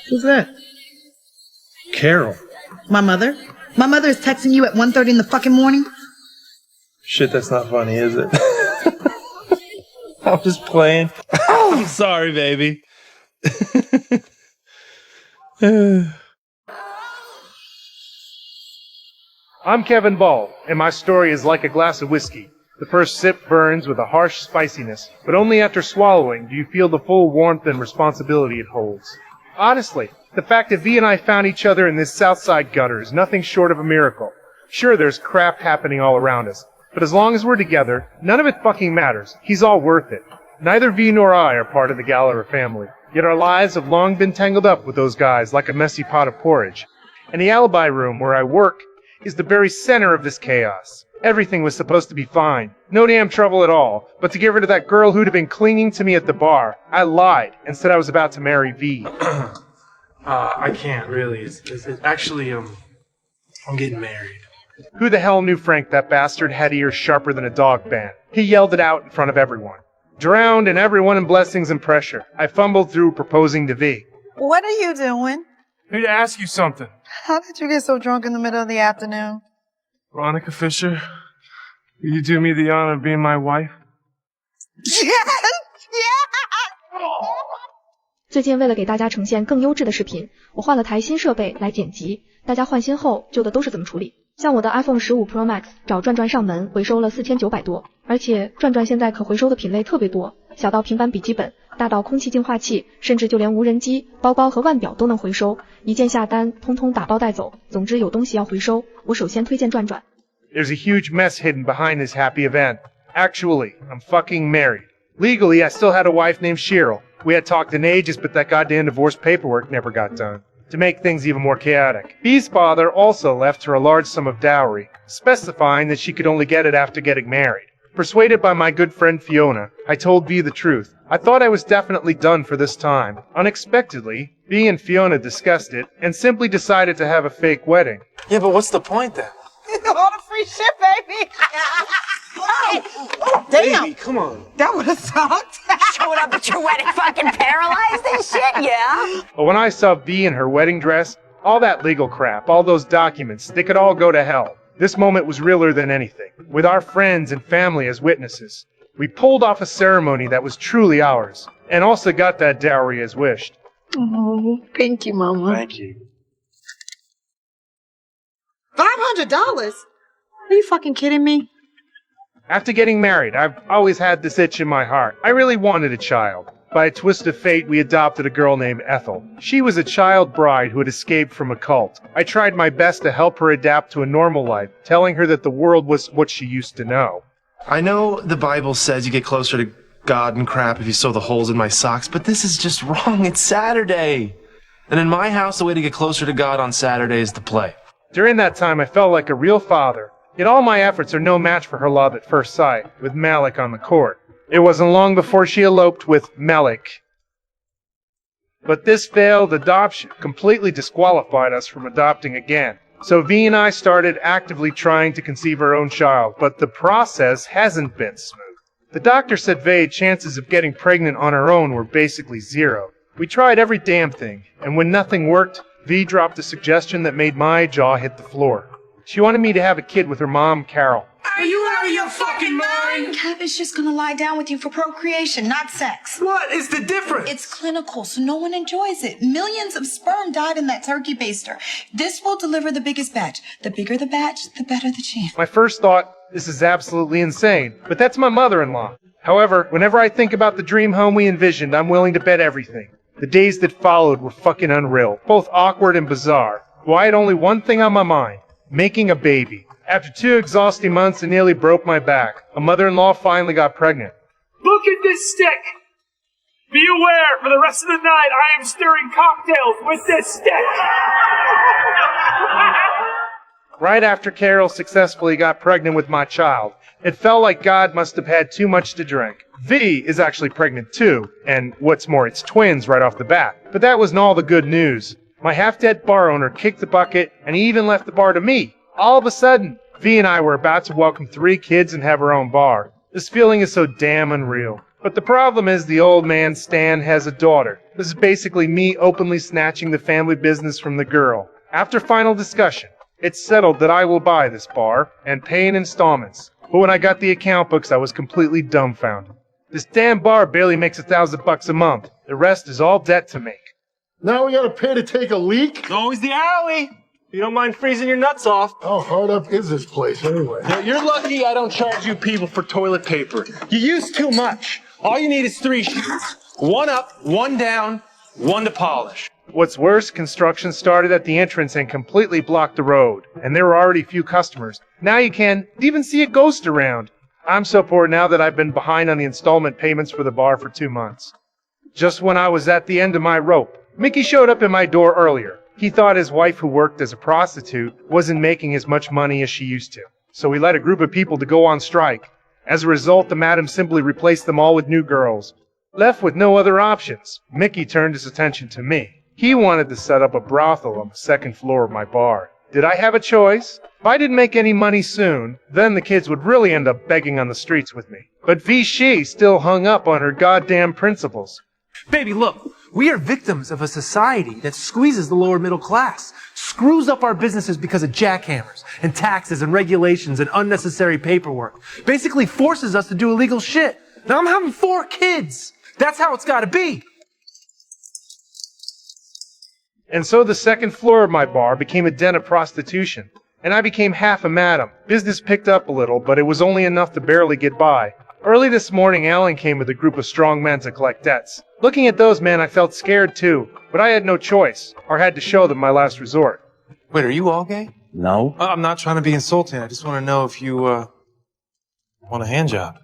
Who's that? Carol. My mother? My mother is texting you at 1:30 in the fucking morning? Shit, that's not funny, is it? I'm just playing. I'm sorry, baby. I'm Kevin Ball, and my story is like a glass of whiskey. The first sip burns with a harsh spiciness, but only after swallowing do you feel the full warmth and responsibility it holds. Honestly, the fact that V and I found each other in this Southside gutter is nothing short of a miracle. Sure, there's crap happening all around us, but as long as we're together, none of it fucking matters. He's all worth it. Neither V nor I are part of the Gallagher family, yet our lives have long been tangled up with those guys like a messy pot of porridge. And the alibi room where I work is the very center of this chaos. Everything was supposed to be fine. No damn trouble at all. But to get rid of that girl who'd have been clinging to me at the bar, I lied and said I was about to marry V. I can't really. It's actually, I'm getting married. Who the hell knew Frank that bastard had ears sharper than a dog band? He yelled it out in front of everyone. Drowned in everyone in blessings and pressure, I fumbled through proposing to V. What are you doing? I need to ask you something. How did you get so drunk in the middle of the afternoon? Veronica Fisher, will you do me the honor of being my wife? Yes! Yeah! 最近为了给大家呈现更优质的视频，我换了台新设备来剪辑，大家换新后旧的都是怎么处理？像我的 iPhone 15 Pro Max 找转转上门回收了4900多，而且转转现在可回收的品类特别多，小到平板笔记本，大到空气净化器，甚至就连无人机、包包和腕表都能回收，一键下单，通通打包带走。总之有东西要回收，我首先推荐转转。There's a huge mess hidden behind this happy event. Actually, I'm fucking married. Legally, I still had a wife named Cheryl. We had talked in ages, but that goddamn divorce paperwork never got done. To make things even more chaotic, B's father also left her a large sum of dowry, specifying that she could only get it after getting married. Persuaded by my good friend Fiona, I told V the truth. I thought I was definitely done for this time. Unexpectedly, V and Fiona discussed it and simply decided to have a fake wedding. Yeah, but what's the point then? All the free shit, baby! Oh, damn! Baby, come on. That would have sucked. Showing up at your wedding fucking paralyzed and shit, yeah? But when I saw V in her wedding dress, all that legal crap, all those documents, they could all go to hell. This moment was realer than anything, with our friends and family as witnesses. We pulled off a ceremony that was truly ours, and also got that dowry as wished. Oh, thank you, Mama. Thank you. $500? Are you fucking kidding me? After getting married, I've always had this itch in my heart. I really wanted a child. By a twist of fate, we adopted a girl named Ethel. She was a child bride who had escaped from a cult. I tried my best to help her adapt to a normal life, telling her that the world was what she used to know. I know the Bible says you get closer to God and crap if you sew the holes in my socks, but this is just wrong. It's Saturday. And in my house, the way to get closer to God on Saturday is to play. During that time, I felt like a real father. Yet all my efforts are no match for her love at first sight, with Malik on the court. It wasn't long before she eloped with Malik. But this failed adoption completely disqualified us from adopting again. So V and I started actively trying to conceive our own child, but the process hasn't been smooth. The doctor said V's chances of getting pregnant on her own were basically zero. We tried every damn thing, and when nothing worked, V dropped a suggestion that made my jaw hit the floor. She wanted me to have a kid with her mom, Carol. Are you out of your fucking mind? Kevin's just gonna lie down with you for procreation, not sex. What is the difference? It's clinical, so no one enjoys it. Millions of sperm died in that turkey baster. This will deliver the biggest batch. The bigger the batch, the better the chance. My first thought, this is absolutely insane, but that's my mother-in-law. However, whenever I think about the dream home we envisioned, I'm willing to bet everything. The days that followed were fucking unreal, both awkward and bizarre. Well, I had only one thing on my mind. Making a baby. After 2 exhausting months and nearly broke my back, a mother-in-law finally got pregnant. Look at this stick! Be aware, for the rest of the night, I am stirring cocktails with this stick! Right after Carol successfully got pregnant with my child, it felt like God must have had too much to drink. V is actually pregnant too, and what's more, it's twins right off the bat. But that wasn't all the good news. My half-dead bar owner kicked the bucket, and he even left the bar to me. All of a sudden, V and I were about to welcome 3 kids and have our own bar. This feeling is so damn unreal. But the problem is the old man, Stan, has a daughter. This is basically me openly snatching the family business from the girl. After final discussion, it's settled that I will buy this bar and pay in installments. But when I got the account books, I was completely dumbfounded. This damn bar barely makes $1,000 a month. The rest is all debt to make. Now we gotta pay to take a leak? It's always the alley. You don't mind freezing your nuts off. How hard up is this place anyway? You're lucky I don't charge you people for toilet paper. You use too much. All you need is 3 sheets. 1 up, 1 down, 1 to polish. What's worse, construction started at the entrance and completely blocked the road. And there were already few customers. Now you can't even see a ghost around. I'm so poor now that I've been behind on the installment payments for the bar for 2 months. Just when I was at the end of my rope, Mickey showed up at my door earlier. He thought his wife, who worked as a prostitute, wasn't making as much money as she used to. So he led a group of people to go on strike. As a result, the madam simply replaced them all with new girls. Left with no other options, Mickey turned his attention to me. He wanted to set up a brothel on the 2nd floor of my bar. Did I have a choice? If I didn't make any money soon, then the kids would really end up begging on the streets with me. But Vichy still hung up on her goddamn principles. Baby, look, we are victims of a society that squeezes the lower middle class, screws up our businesses because of jackhammers and taxes and regulations and unnecessary paperwork, basically forces us to do illegal shit. Now I'm having 4 kids. That's how it's gotta be. And so the 2nd floor of my bar became a den of prostitution, and I became half a madam. Business picked up a little, but it was only enough to barely get by. Early this morning, Alan came with a group of strong men to collect debts. Looking at those men, I felt scared too, but I had no choice, or had to show them my last resort. Wait, are you all gay? No. I'm not trying to be insulting. I just want to know if you, want a hand job.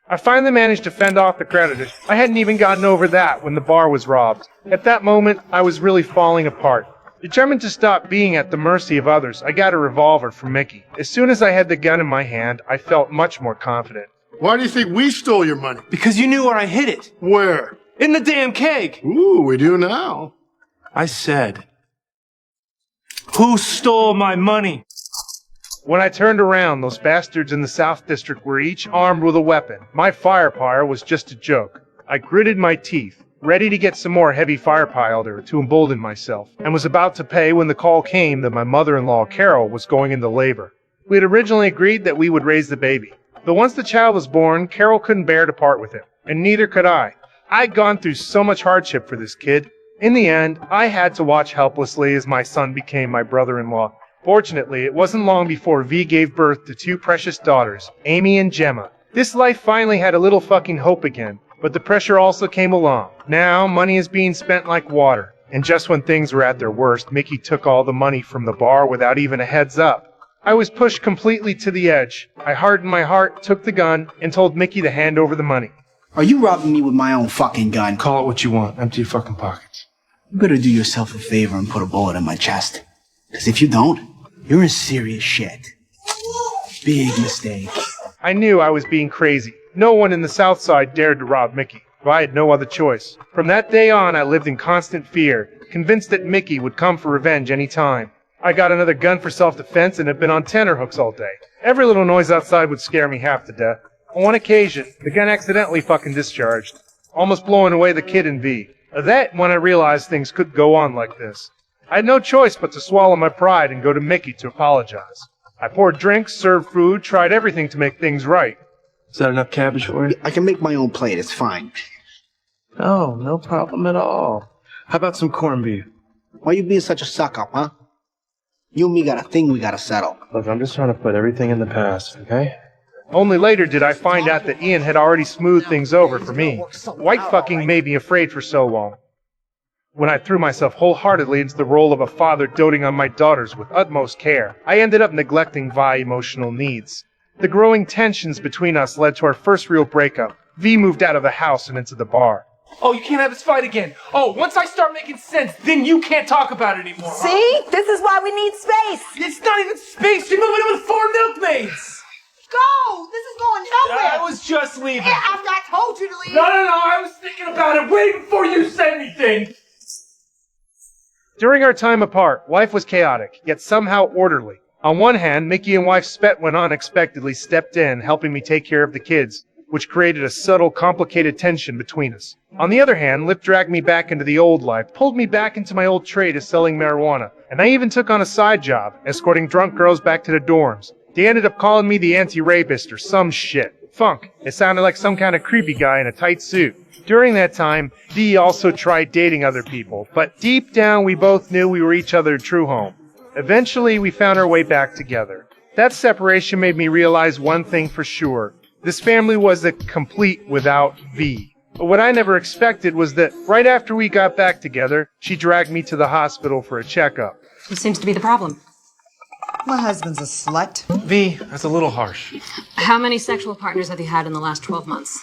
I finally managed to fend off the creditors. I hadn't even gotten over that when the bar was robbed. At that moment, I was really falling apart. Determined to stop being at the mercy of others, I got a revolver from Mickey. As soon as I had the gun in my hand, I felt much more confident. Why do you think we stole your money? Because you knew where I hid it. Where? In the damn keg. Ooh, we do now. I said, who stole my money? When I turned around, those bastards in the South District were each armed with a weapon. My firepower was just a joke. I gritted my teeth, ready to get some more heavy firepower to embolden myself, and was about to pay when the call came that my mother-in-law, Carol, was going into labor. We had originally agreed that we would raise the baby. But once the child was born, Carol couldn't bear to part with him, and neither could I. I'd gone through so much hardship for this kid. In the end, I had to watch helplessly as my son became my brother-in-law. Fortunately, it wasn't long before V gave birth to 2 precious daughters, Amy and Gemma. This life finally had a little fucking hope again, but the pressure also came along. Now, money is being spent like water, and just when things were at their worst, Mickey took all the money from the bar without even a heads up. I was pushed completely to the edge. I hardened my heart, took the gun, and told Mickey to hand over the money. Are you robbing me with my own fucking gun? Call it what you want. Empty your fucking pockets. You better do yourself a favor and put a bullet in my chest. Because if you don't, you're in serious shit. Big mistake. I knew I was being crazy. No one in the South Side dared to rob Mickey, but I had no other choice. From that day on, I lived in constant fear, convinced that Mickey would come for revenge any time. I got another gun for self-defense and have been on tenterhooks all day. Every little noise outside would scare me half to death. On one occasion, the gun accidentally fucking discharged, almost blowing away the kid in V. That when I realized things could go on like this. I had no choice but to swallow my pride and go to Mickey to apologize. I poured drinks, served food, tried everything to make things right. Is that enough cabbage for you? I can make my own plate, it's fine. Oh, no problem at all. How about some corned beef? Why you being such a suck-up, huh? You and me got a thing we gotta settle. Look, I'm just trying to put everything in the past, okay? Only later did I find out that Ian had already smoothed things over for me. White fucking made me afraid for so long. When I threw myself wholeheartedly into the role of a father doting on my daughters with utmost care, I ended up neglecting Vi's emotional needs. The growing tensions between us led to our first real breakup. V moved out of the house and into the bar. Oh, you can't have this fight again. Oh, once I start making sense, then you can't talk about it anymore. See? This is why we need space. It's not even space. You're moving in with 4 milkmaids. Go! This is going nowhere! I was just leaving. Yeah, after I told you to leave. No, I was thinking about it way before you said anything. During our time apart, life was chaotic, yet somehow orderly. On one hand, Mickey and wife Spet went unexpectedly stepped in, helping me take care of the kids. which created a subtle, complicated tension between us. On the other hand, Lip dragged me back into the old life, pulled me back into my old trade of selling marijuana, and I even took on a side job, escorting drunk girls back to the dorms. They ended up calling me the anti-rapist or some shit. Funk. It sounded like some kind of creepy guy in a tight suit. During that time, Dee also tried dating other people, but deep down we both knew we were each other's true home. Eventually, we found our way back together. That separation made me realize one thing for sure. This family was a complete without V. But what I never expected was that right after we got back together, she dragged me to the hospital for a checkup. What seems to be the problem? My husband's a slut. V, that's a little harsh. How many sexual partners have you had in the last 12 months?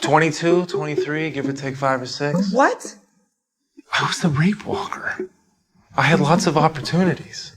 22, 23, give or take 5 or 6. What? I was the rape walker. I had lots of opportunities.